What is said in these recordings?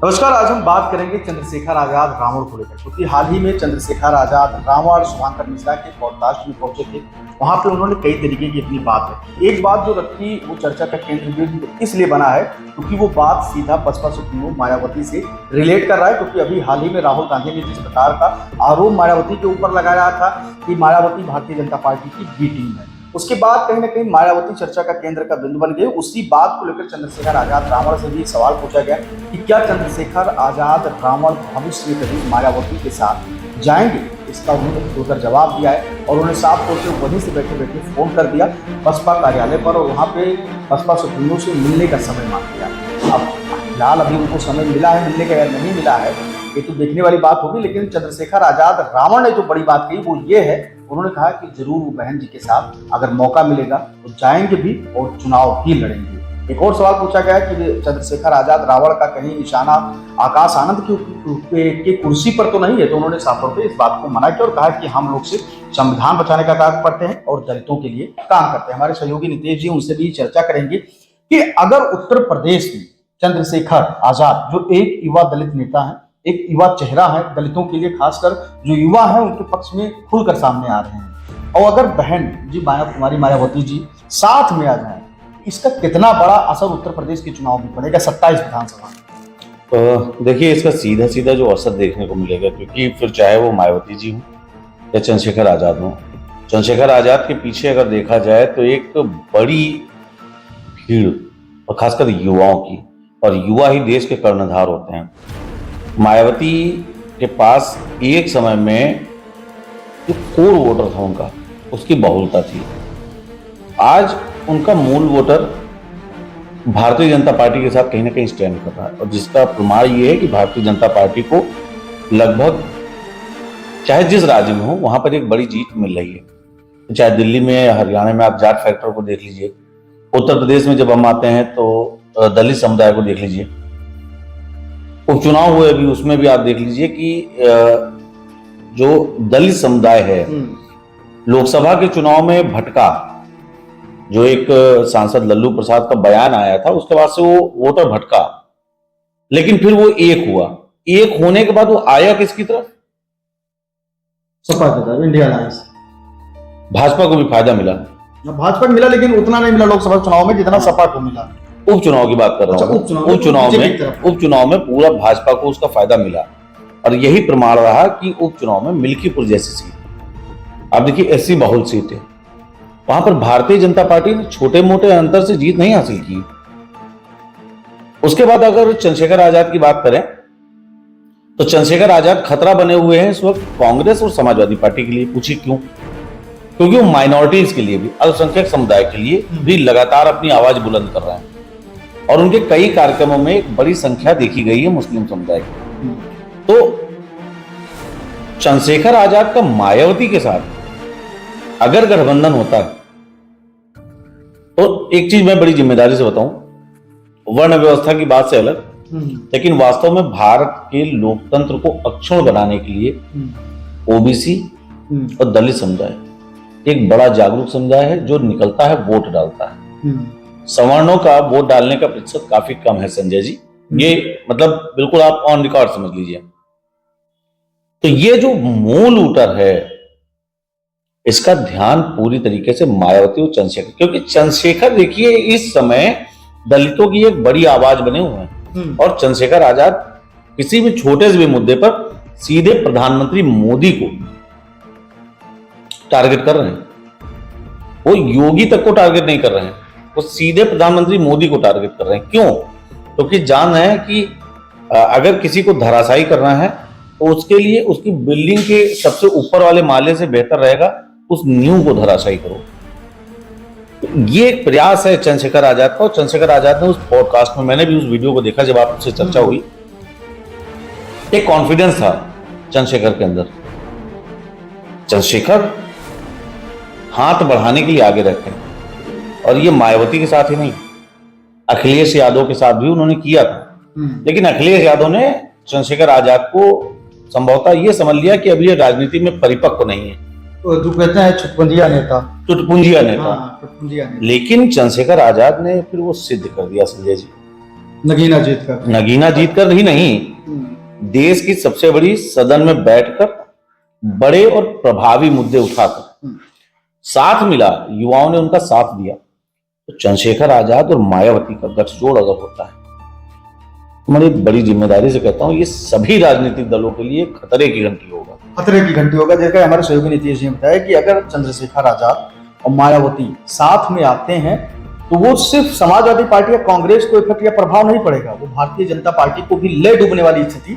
नमस्कार। आज हम बात करेंगे चंद्रशेखर आजाद रावण को लेकर, क्योंकि हाल ही में चंद्रशेखर आजाद रावण शुभांकर मिश्रा के पॉडकास्ट में पहुंचे थे। वहां पे उन्होंने कई तरीके की अपनी बात रखी। एक बात जो रखी वो चर्चा का केंद्र बिंदु इसलिए बना है क्योंकि वो बात सीधा बसपा सुप्रीमो मायावती से रिलेट कर रहा है। क्योंकि अभी हाल ही में राहुल गांधी ने जिस प्रकार का आरोप मायावती के ऊपर लगाया था कि मायावती भारतीय जनता पार्टी की बी टीम है, उसके बाद कहीं ना कहीं मायावती चर्चा का केंद्र का बिंदु बन गई। उसी बात को लेकर चंद्रशेखर आजाद रावण से भी सवाल पूछा गया कि क्या चंद्रशेखर आजाद रावण भविष्य में कभी मायावती के साथ जाएंगे। इसका उन्होंने खुलकर जवाब दिया है और उन्होंने साफ तौर से वहीं से बैठे बैठे फोन कर दिया बसपा कार्यालय पर और वहाँ पे बसपा सुप्रीमो से मिलने का समय मांग लिया। अब फिलहाल अभी उनको समय मिला है मिलने का या नहीं मिला है ये तो देखने वाली बात होगी, लेकिन चंद्रशेखर आजाद रावण ने जो बड़ी बात कही वो ये है, उन्होंने कहा कि जरूर वो बहन जी के साथ अगर मौका मिलेगा तो जाएंगे भी और चुनाव भी लड़ेंगे। एक और सवाल पूछा गया कि चंद्रशेखर आजाद रावण का कहीं निशाना आकाश आनंद की कुर्सी पर तो नहीं है, तो उन्होंने साफ तौर पर इस बात को मना किया और कहा कि हम लोग सिर्फ संविधान बचाने का काम करते हैं और दलितों के लिए काम करते हैं। हमारे सहयोगी नितेश जी उनसे भी चर्चा करेंगे कि अगर उत्तर प्रदेश में चंद्रशेखर आजाद जो एक युवा दलित नेता है, एक युवा चेहरा है दलितों के लिए, खासकर जो युवा है उनके पक्ष में खुलकर सामने आ रहे हैं, और अगर बहन जी कुमारी मायावती जी साथ में आ जाए, इसका कितना बड़ा असर उत्तर प्रदेश के चुनाव में पड़ेगा 27 विधानसभा। तो देखिए इसका सीधा सीधा जो असर देखने को मिलेगा, क्योंकि फिर चाहे वो मायावती जी हो या चंद्रशेखर आजाद हो, चंद्रशेखर आजाद के पीछे अगर देखा जाए तो एक बड़ी भीड़ और खासकर युवाओं की, और युवा ही देश के कर्णधार होते हैं। मायावती के पास एक समय में जो कोर वोटर था उनका, उसकी बहुलता थी। आज उनका मूल वोटर भारतीय जनता पार्टी के साथ कहीं ना कहीं स्टैंड कर रहा है, और जिसका प्रमाण ये है कि भारतीय जनता पार्टी को लगभग चाहे जिस राज्य में हो वहां पर एक बड़ी जीत मिल रही है। चाहे दिल्ली में, हरियाणा में आप जाट फैक्टर को देख लीजिए, उत्तर प्रदेश में जब हम आते हैं तो दलित समुदाय को देख लीजिए, उपचुनाव हुए अभी उसमें भी आप देख लीजिए कि जो दलित समुदाय है लोकसभा के चुनाव में भटका, जो एक सांसद लल्लू प्रसाद का बयान आया था उसके बाद से वो वोटर भटका, लेकिन फिर वो एक हुआ। एक होने के बाद वो आया किसकी तरफ? सपा की तरफ, इंडिया अलायंस। भाजपा को भी फायदा मिला, भाजपा को मिला लेकिन उतना नहीं मिला लोकसभा चुनाव में जितना सपा को मिला। उपचुनाव की बात कर रहा हूँ। उपचुनाव में पूरा भाजपा को उसका फायदा मिला, और यही प्रमाण रहा कि उपचुनाव में मिल्कीपुर जैसी सीट, आप देखिए एससी बहुल सीट है, वहां पर भारतीय जनता पार्टी ने छोटे मोटे अंतर से जीत नहीं हासिल की। उसके बाद अगर चंद्रशेखर आजाद की बात करें तो चंद्रशेखर आजाद खतरा बने हुए हैं इस वक्त कांग्रेस और समाजवादी पार्टी के लिए। पूछिए क्यों? क्योंकि वो माइनॉरिटीज के लिए भी, अल्पसंख्यक समुदाय के लिए भी लगातार अपनी आवाज बुलंद कर रहे हैं, और उनके कई कार्यक्रमों में एक बड़ी संख्या देखी गई है मुस्लिम समुदाय की। तो चंद्रशेखर आजाद का मायावती के साथ अगर गठबंधन होता है तो एक चीज मैं बड़ी जिम्मेदारी से बताऊं, वर्ण व्यवस्था की बात से अलग, लेकिन वास्तव में भारत के लोकतंत्र को अक्षुण्ण बनाने के लिए ओबीसी और दलित समुदाय एक बड़ा जागरूक समुदाय है जो निकलता है, वोट डालता है। सवर्णों का वोट डालने का प्रतिशत काफी कम है संजय जी, ये मतलब बिल्कुल आप ऑन रिकॉर्ड समझ लीजिए। तो ये जो मूल वोटर है इसका ध्यान पूरी तरीके से मायावती और चंद्रशेखर, क्योंकि चंद्रशेखर देखिए इस समय दलितों की एक बड़ी आवाज बने हुए हैं, और चंद्रशेखर आजाद किसी भी छोटे से भी मुद्दे पर सीधे प्रधानमंत्री मोदी को टारगेट कर रहे हैं। वो योगी तक को टारगेट नहीं कर रहे हैं, वो सीधे प्रधानमंत्री मोदी को टारगेट कर रहे हैं। क्यों? क्योंकि जान रहे हैं कि अगर किसी को धराशायी करना है तो उसके लिए उसकी बिल्डिंग के सबसे ऊपर वाले माले से बेहतर रहेगा उस नींव को धराशायी करो। ये एक प्रयास है चंद्रशेखर आजाद का, और चंद्रशेखर आजाद ने उस पॉडकास्ट में, मैंने भी उस वीडियो को देखा जब आपसे चर्चा हुई, एक कॉन्फिडेंस था चंद्रशेखर के अंदर। चंद्रशेखर हाथ बढ़ाने के लिए आगे रहते हैं, और ये मायावती के साथ ही नहीं, अखिलेश यादव के साथ भी उन्होंने किया था। लेकिन अखिलेश यादव ने चंद्रशेखर आजाद को संभवतः ये समझ लिया कि अभी ये राजनीति में परिपक्व नहीं है, जो कहते हैं चुटपुंजिया नेता। लेकिन चंद्रशेखर आजाद ने फिर वो सिद्ध कर दिया संजय जी। नगीना जीतकर। नगीना जीतकर ही नहीं, देश की सबसे बड़ी सदन में बैठकर बड़े और प्रभावी मुद्दे उठाकर साथ मिला, युवाओं ने उनका साथ दिया। तो चंद्रशेखर आजाद और मायावती का गठजोड़ अगर होता है तो मैं एक बड़ी जिम्मेदारी से कहता हूं, ये सभी राजनीतिक दलों के लिए खतरे की घंटी होगा। खतरे की घंटी होगा। जैसे हमारे सहयोगी नीतीश जी ने बताया कि अगर चंद्रशेखर आजाद और मायावती साथ में आते हैं तो वो सिर्फ समाजवादी पार्टी या कांग्रेस को इफेक्ट या प्रभाव नहीं पड़ेगा, वो भारतीय जनता पार्टी को भी ले डूबने वाली स्थिति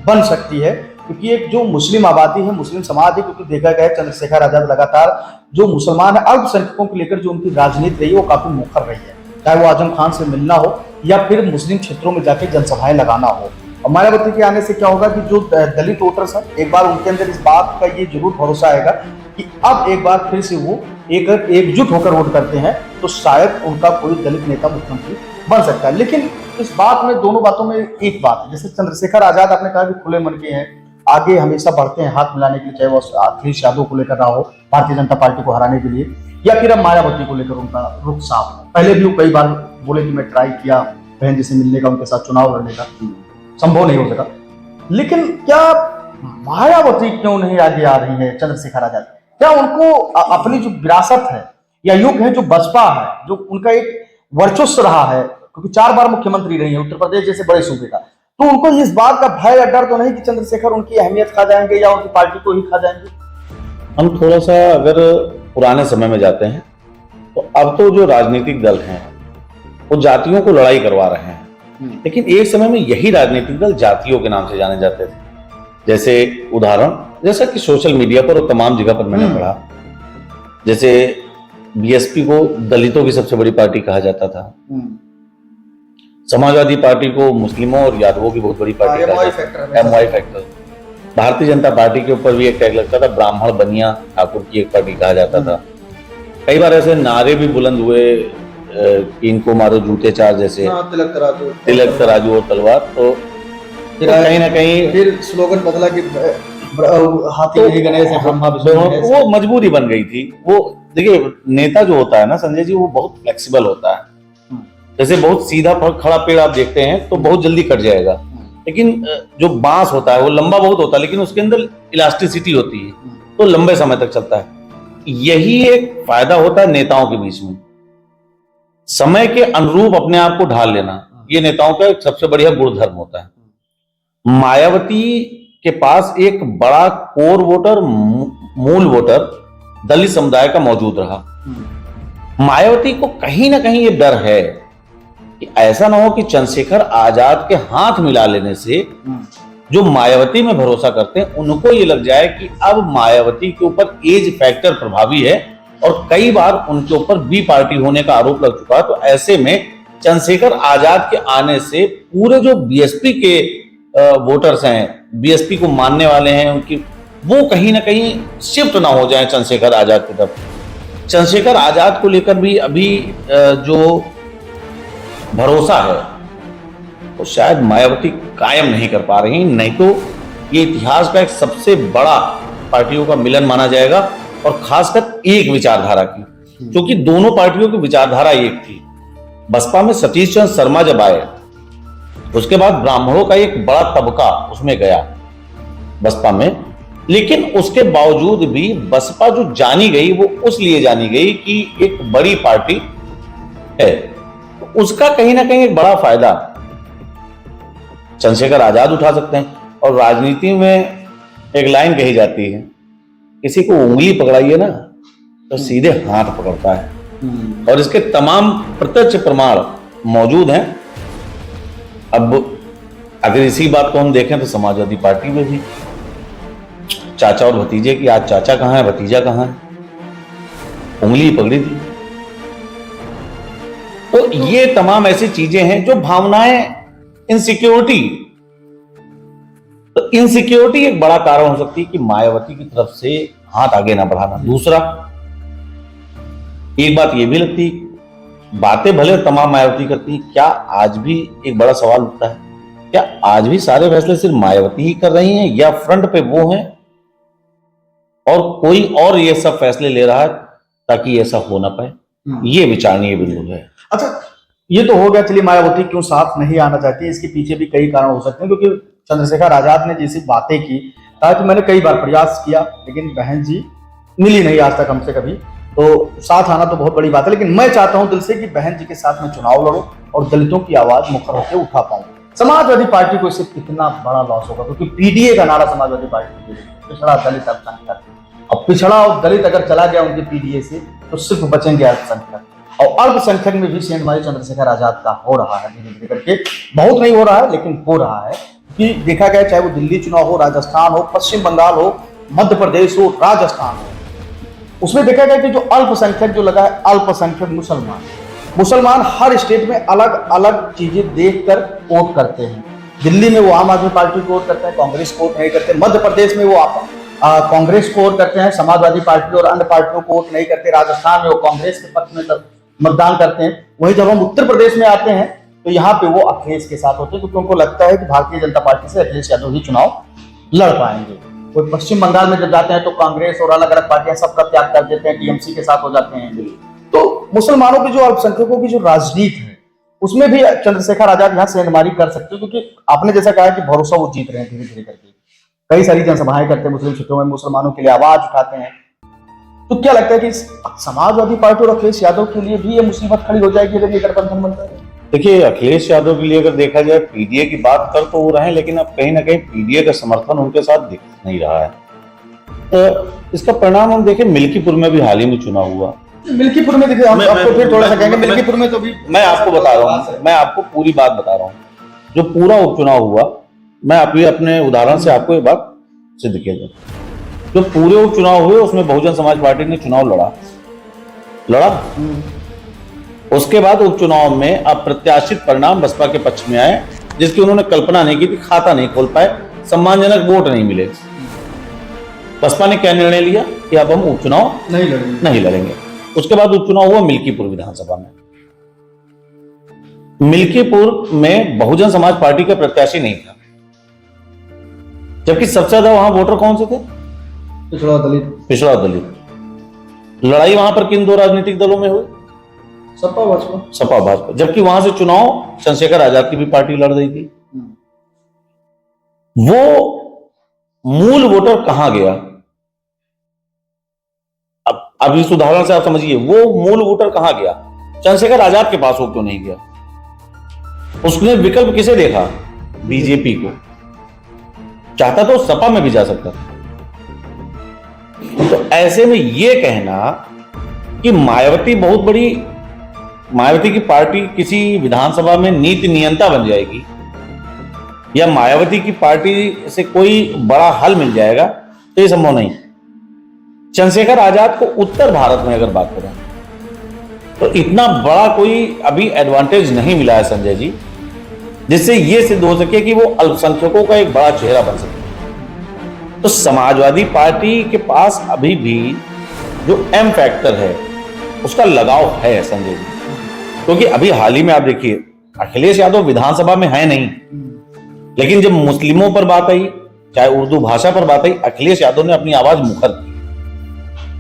बन सकती है। क्योंकि एक जो मुस्लिम आबादी है, मुस्लिम समाज है, क्योंकि देखा गया है चंद्रशेखर आजाद लगातार जो मुसलमान है, अल्पसंख्यकों को लेकर जो उनकी राजनीति रही है वो काफी मुखर रही है, चाहे वो आजम खान से मिलना हो या फिर मुस्लिम क्षेत्रों में जाके जनसभाएं लगाना हो। और मायावती के आने से क्या होगा कि जो दलित वोटर्स हैं, एक बार उनके अंदर इस बात का ये जरूर भरोसा आएगा कि अब एक बार फिर से वो एकजुट होकर वोट करते हैं तो शायद उनका कोई दलित नेता मुख्यमंत्री बन सकता है। लेकिन इस बात में, दोनों बातों में एक बात है, जैसे चंद्रशेखर आजाद आपने कहा कि खुले मन के हैं, आगे हमेशा बढ़ते हैं हाथ मिलाने के लिए, चाहे वो अखिलेश यादव को लेकर रहा हो भारतीय जनता पार्टी को हराने के लिए, या फिर अब मायावती को लेकर उनका रुख साफ है। पहले भी वो कई बार बोले कि मैं ट्राई किया बहन जी से मिलने का, उनके साथ चुनाव लड़ने का, संभव नहीं हो सका। लेकिन क्या मायावती क्यों नहीं आगे आ रही है चंद्रशेखर आजाद? क्या उनको अपनी जो विरासत है या युग है जो बसपा है, जो उनका एक वर्चस्व रहा है, क्योंकि 4 बार मुख्यमंत्री रही है उत्तर प्रदेश जैसे बड़े सूबे का, तो उनको इस बात का भय या डर तो नहीं कि चंद्रशेखर उनकी अहमियत खा जाएंगे या उनकी पार्टी को ही खा जाएंगे? हम थोड़ा सा अगर पुराने समय में जाते हैं तो अब तो जो राजनीतिक दल हैं वो जातियों को लड़ाई करवा रहे हैं, लेकिन एक समय में यही राजनीतिक दल जातियों के नाम से जाने जाते थे। जैसे उदाहरण, जैसा कि सोशल मीडिया पर और तमाम जगह पर मैंने पढ़ा, जैसे बीएसपी को दलितों की सबसे बड़ी पार्टी कहा जाता था, समाजवादी पार्टी को मुस्लिमों और यादवों की बहुत बड़ी पार्टी कहा जाता था, MY factor. Bharatiya Janata party के ऊपर भी एक टैग लगता था, ब्राह्मण बनिया ठाकुर की एक पार्टी कहा जाता था। कई बार ऐसे नारे भी बुलंद हुए कि इनको मारो जूते चार, जैसे तिलक तराजू और तलवार। तो कहीं ना कहीं फिर स्लोगन बदला कि हाथी नहीं गणेश है, ब्रह्मा विष्णु है। वो मजबूरी बन गई थी। वो देखिए, नेता जो होता है ना संजय जी, वो बहुत फ्लेक्सिबल होता है। जैसे बहुत सीधा खड़ा पेड़ आप देखते हैं तो बहुत जल्दी कट जाएगा, लेकिन जो बांस होता है वो लंबा बहुत होता है, लेकिन उसके अंदर इलास्टिसिटी होती है तो लंबे समय तक चलता है। यही एक फायदा होता है नेताओं के बीच में, समय के अनुरूप अपने आप को ढाल लेना। ये नेताओं का एक सबसे बढ़िया गुणधर्म होता है। मायावती के पास एक बड़ा कोर वोटर, मूल वोटर दलित समुदाय का मौजूद रहा। मायावती को कहीं ना कहीं ये डर है कि ऐसा ना हो कि चंद्रशेखर आजाद के हाथ मिला लेने से जो मायावती में भरोसा करते हैं उनको ये लग जाए कि अब मायावती के ऊपर एज फैक्टर प्रभावी है और कई बार उनके ऊपर बी पार्टी होने का आरोप लग चुका है। तो ऐसे में चंद्रशेखर आजाद के आने से पूरे जो बीएसपी के वोटर्स हैं, बीएसपी को मानने वाले हैं, उनकी वो कहीं ना कहीं शिफ्ट ना हो जाए चंद्रशेखर आजाद की तरफ। चंद्रशेखर आजाद को लेकर भी अभी जो भरोसा है वो शायद मायावती कायम नहीं कर पा रही, नहीं तो ये इतिहास का एक सबसे बड़ा पार्टियों का मिलन माना जाएगा, और खासकर एक विचारधारा की, क्योंकि दोनों पार्टियों की विचारधारा एक थी। बसपा में सतीश चंद्र शर्मा जब आए, उसके बाद ब्राह्मणों का एक बड़ा तबका उसमें गया बसपा में, लेकिन उसके बावजूद भी बसपा जो जानी गई वो उस लिए जानी गई कि एक बड़ी पार्टी है। तो उसका कहीं ना कहीं एक बड़ा फायदा चंद्रशेखर आजाद उठा सकते हैं। और राजनीति में एक लाइन कही जाती है, किसी को उंगली पकड़ाइए ना तो सीधे हाथ पकड़ता है, और इसके तमाम प्रत्यक्ष प्रमाण मौजूद हैं। अब अगर इसी बात को हम देखें तो समाजवादी पार्टी में भी चाचा और भतीजे की, आज चाचा कहां है भतीजा कहां है, उंगली पकड़ी थी। तो ये तमाम ऐसी चीजें हैं जो भावनाएं, इनसिक्योरिटी, तो इनसिक्योरिटी एक बड़ा कारण हो सकती है कि मायावती की तरफ से हाथ आगे ना बढ़ाना। दूसरा, एक बात ये भी लगती, बातें भले तमाम मायावती करती, क्या आज भी एक बड़ा सवाल उठता है, क्या आज भी सारे फैसले सिर्फ मायावती ही कर रही हैं या फ्रंट पे वो हैं और कोई और ये सब फैसले ले रहा है ताकि ऐसा हो ना पाए? ये विचारणीय बिंदु है। अच्छा, ये तो हो गया, चलिए मायावती क्यों साथ नहीं आना चाहती है, इसके पीछे भी कई कारण हो सकते हैं, क्योंकि चंद्रशेखर आजाद ने जैसी बातें की, कहा कि मैंने कई बार प्रयास किया लेकिन बहन जी मिली नहीं आज तक हमसे कभी, तो साथ आना तो बहुत बड़ी बात है, लेकिन मैं चाहता हूं दिल से कि बहन जी के साथ मैं चुनाव लड़ूं और दलितों की आवाज मुखर होकर उठा पाऊं। समाजवादी पार्टी को इससे कितना बड़ा लॉस होगा, क्योंकि पीडीए का नारा समाजवादी पार्टी ने, पिछड़ा दलित अल्पसंख्यक, अब पिछड़ा और दलित अगर चला गया उनके पीडीए से तो सिर्फ बचेंगे अल्पसंख्यक, और अल्पसंख्यक में भी सेंधमारी चंद्रशेखर आजाद का हो रहा है धीरे धीरे करके, बहुत नहीं हो रहा है लेकिन हो रहा है, कि देखा गया चाहे वो दिल्ली चुनाव हो, राजस्थान हो, पश्चिम बंगाल हो, मध्य प्रदेश हो, राजस्थान हो, उसमें देखा गया कि जो अल्पसंख्यक जो लगा है, अल्पसंख्यक मुसलमान हर स्टेट में अलग अलग चीजें देखकर वोट करते हैं। दिल्ली में वो आम आदमी पार्टी को वोट करते हैं, कांग्रेस को वोट नहीं करते। मध्य प्रदेश में वो कांग्रेस को वोट करते हैं, समाजवादी पार्टी और अन्य पार्टियों को वोट नहीं करते। राजस्थान में वो कांग्रेस के पक्ष में मतदान करते हैं। वही जब हम उत्तर प्रदेश में आते हैं तो यहाँ पे वो अखिलेश के साथ होते हैं, क्योंकि उनको लगता है कि भारतीय जनता पार्टी से अखिलेश यादव ही चुनाव लड़ पाएंगे। वो पश्चिम बंगाल में जब जाते हैं तो कांग्रेस और अलग अलग पार्टियां सबका त्याग कर देते हैं, टीएमसी के साथ हो जाते हैं। तो मुसलमानों की जो अल्पसंख्यकों की जो राजनीति है उसमें भी चंद्रशेखर आजाद यहाँ सेंधमारी कर सकते हैं, क्योंकि आपने जैसा कहा कि भरोसा वो जीत रहे हैं धीरे धीरे करके, कई सारी जनसभाएं करते हैं मुस्लिम क्षेत्रों में, मुसलमानों के लिए आवाज उठाते हैं। तो क्या लगता है कि समाजवादी पार्टी और अखिलेश यादव के लिए भी ये मुसीबत खड़ी हो जाएगी अगर ये गठबंधन बनता है? देखिए, अखिलेश यादव के लिए अगर देखा जाए, पीडीए की बात कर तो वो रहे, लेकिन अब कहीं ना कहीं पीडीए का समर्थन उनके साथ दिख नहीं रहा है। तो इसका परिणाम हम देखें, मिल्कीपुर में भी हाल ही में चुनाव हुआ। मिल्कीपुर में देखिए, हम आपको फिर थोड़ा सा कहेंगे, मिल्कीपुर में तो भी मैं आपको बता रहा हूँ, मैं आपको पूरी बात बता रहा हूँ। जो पूरा उपचुनाव हुआ, मैं अभी अपने उदाहरण से आपको ये बात सिद्ध किया जाए। जो पूरे उपचुनाव हुए उसमें बहुजन समाज पार्टी ने चुनाव लड़ा। उसके बाद उपचुनाव में अप्रत्याशित परिणाम बसपा के पक्ष में आए, जिसकी उन्होंने कल्पना नहीं की थी। खाता नहीं खोल पाए, सम्मानजनक वोट नहीं मिले। बसपा ने क्या निर्णय लिया कि अब हम उपचुनाव नहीं लड़ेंगे। उसके बाद उपचुनाव हुआ मिल्कीपुर विधानसभा में। मिल्कीपुर में बहुजन समाज पार्टी का प्रत्याशी नहीं था, जबकि सबसे ज्यादा वहां वोटर कौन से थे? पिछड़ा दलित। लड़ाई वहां पर किन दो राजनीतिक दलों में हुई? सपा भाजपा। जबकि वहां से चुनाव चंद्रशेखर आजाद की भी पार्टी लड़ रही थी। वो मूल वोटर कहां गया? अब इस उदाहरण से आप समझिए, वो मूल वोटर कहां गया? चंद्रशेखर आजाद के पास वो क्यों नहीं गया? उसने विकल्प किसे देखा? बीजेपी को। चाहता तो सपा में भी जा सकता था। तो ऐसे में ये कहना कि मायावती की पार्टी किसी विधानसभा में नीति नियंता बन जाएगी या मायावती की पार्टी से कोई बड़ा हल मिल जाएगा, तो ये संभव नहीं। चंद्रशेखर आजाद को उत्तर भारत में अगर बात करें तो इतना बड़ा कोई अभी एडवांटेज नहीं मिला है संजय जी, जिससे यह सिद्ध हो सके कि वो अल्पसंख्यकों का एक बड़ा चेहरा बन सके। तो समाजवादी पार्टी के पास अभी भी जो एम फैक्टर है उसका लगाव है संजय जी, क्योंकि अभी हाल ही में आप देखिए, अखिलेश यादव विधानसभा में है नहीं, लेकिन जब मुस्लिमों पर बात आई, चाहे उर्दू भाषा पर बात आई, अखिलेश यादव ने अपनी आवाज मुखर की।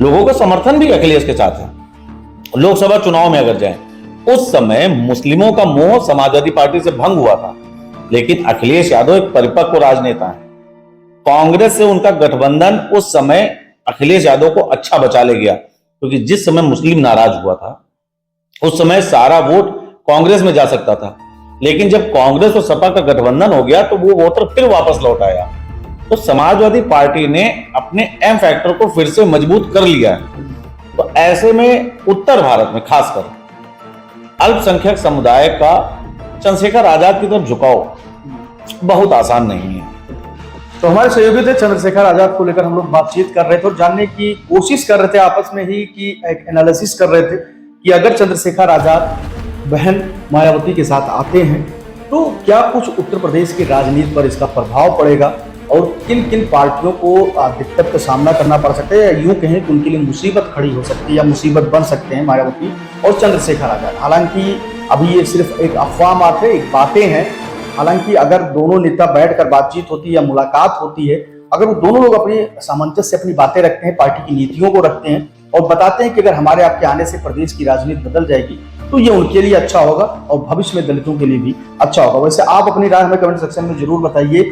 लोगों का समर्थन भी अखिलेश के साथ है। लोकसभा चुनाव में अगर जाए, उस समय मुस्लिमों का मोह समाजवादी पार्टी से भंग हुआ था, लेकिन अखिलेश यादव एक परिपक्व राजनेता है। कांग्रेस से उनका गठबंधन उस समय अखिलेश यादव को अच्छा बचा ले गया, क्योंकि जिस समय मुस्लिम नाराज हुआ था उस समय सारा वोट कांग्रेस में जा सकता था, लेकिन जब कांग्रेस और सपा का गठबंधन हो गया तो वो वोटर फिर वापस लौट आया। तो समाजवादी पार्टी ने अपने एम फैक्टर को फिर से मजबूत कर लिया है। तो ऐसे में उत्तर भारत में खासकर अल्पसंख्यक समुदाय का चंद्रशेखर आजाद की तरफ झुकाव बहुत आसान नहीं है। तो हमारे सहयोगी थे, चंद्रशेखर आजाद को लेकर हम लोग बातचीत कर रहे थे और जानने की कोशिश कर रहे थे आपस में ही, कि एक एनालिसिस कर रहे थे कि अगर चंद्रशेखर आजाद बहन मायावती के साथ आते हैं तो क्या कुछ उत्तर प्रदेश की राजनीति पर इसका प्रभाव पड़ेगा और किन किन पार्टियों को दिक्कत का सामना करना पड़ सकता है, या यूं कहें कि उनके लिए मुसीबत खड़ी हो सकती है या मुसीबत बन सकते हैं मायावती और चंद्रशेखर आजाद। हालांकि अभी ये सिर्फ एक अफवाह मात्र है, एक बातें हैं। हालांकि अगर दोनों नेता बैठकर बातचीत होती है या मुलाकात होती है, अगर वो दोनों लोग अपनी सामंजस्य से अपनी बातें रखते हैं, पार्टी की नीतियों को रखते हैं और बताते हैं कि अगर हमारे आपके आने से प्रदेश की राजनीति बदल जाएगी, तो ये उनके लिए अच्छा होगा और भविष्य में दलितों के लिए भी अच्छा होगा। वैसे आप अपनी राय हमें कमेंट सेक्शन में जरूर बताइए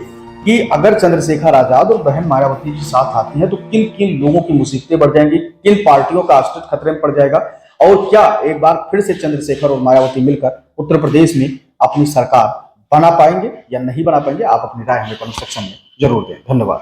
कि अगर चंद्रशेखर आजाद और बहन मायावती जी साथ आती हैं तो किन किन लोगों की मुसीबतें बढ़ जाएंगी, किन पार्टियों का अस्तित्व खतरे में पड़ जाएगा, और क्या एक बार फिर से चंद्रशेखर और मायावती मिलकर उत्तर प्रदेश में अपनी सरकार बना पाएंगे या नहीं बना पाएंगे। आप अपनी राय हमें कमेंट सेक्शन में जरूर दें। धन्यवाद।